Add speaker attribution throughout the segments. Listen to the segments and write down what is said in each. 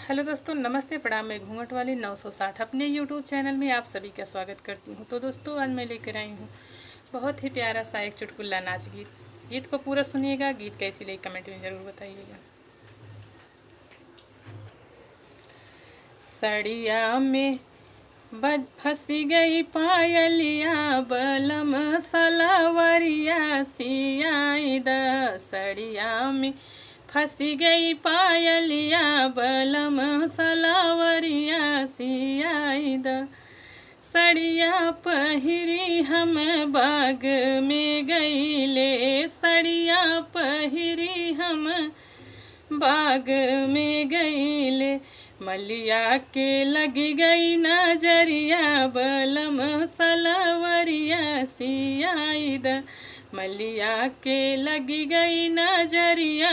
Speaker 1: Hello दोस्तों, नमस्ते प्रणाम। मैं घूंघट वाली 960 अपने यूट्यूब चैनल में आप सभी का स्वागत करती हूँ। तो दोस्तों, आज मैं लेकर आई हूँ बहुत ही प्यारा सा एक चुटकुला नाच गीत। गीत को पूरा सुनिएगा। गीत कैसी लगी कमेंट में ज़रूर बताइएगा। सड़िया में फंसी गई पायलिया, बलम सलवरिया सियाई द। सड़िया में फंसी गई पायलिया, बलम सलवरिया सियाई द। सड़िया पहिरी हम बाग में गईले, सड़िया पहिरी हम बाग में गईले। मलिया के लगी गई नजरिया, बलम सलवरिया सियाई द। मलिया के लगी गई नजरिया,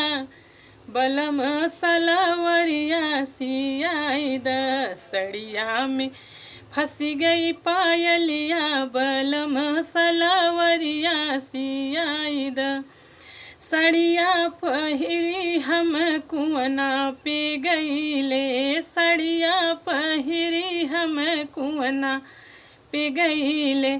Speaker 1: बलम सलवरिया सियाई द। सड़िया में फंसी गई पायलिया, बलम सलवरिया सियाई द। सड़िया पहिरी हम कुआना पे गईले, सड़िया पहिरी हम कुआना पे गईले।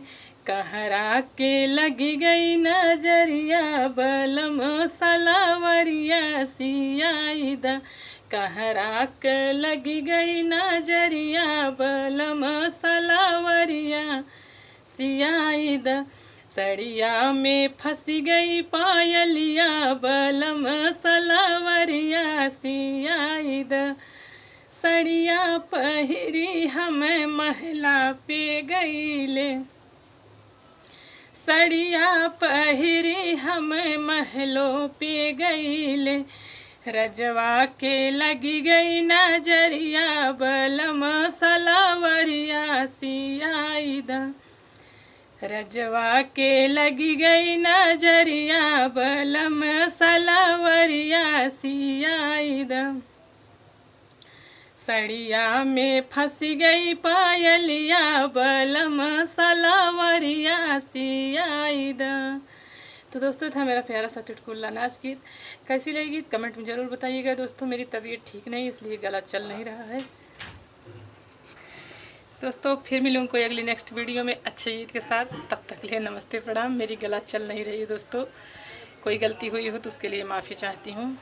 Speaker 1: कहरा के लगी गई नजरिया, बलम सलवरिया सियाई द। कहरा के लगी गई नजरिया, बलम सलवरिया सियाई द। सड़िया में फंसी गई पायलिया, बलम सलवरिया सियाई द। सड़िया पहिरी हम महला पे गईले, सड़िया पहिरी हम महलों पे गईले। रजवा के लगी गई नजरिया, बलम सलवरिया सियाई द। रजवा के लगी गई नजरिया, बलम सलवरिया सियाई द। सड़िया में फंसी गई पायलिया, बलम सलवरिया सियाई द। तो दोस्तों, था मेरा प्यारा सा चुटकुला नाच गीत। कैसी लगी गीत कमेंट में ज़रूर बताइएगा। दोस्तों, मेरी तबीयत ठीक नहीं, इसलिए गला चल नहीं रहा है। दोस्तों, फिर मिलूँ कोई अगली नेक्स्ट वीडियो में अच्छे गीत के साथ। तब तक लिए नमस्ते प्रणाम। मेरी गला चल नहीं रही है दोस्तों, कोई गलती हुई हो तो उसके लिए माफ़ी चाहती हूँ।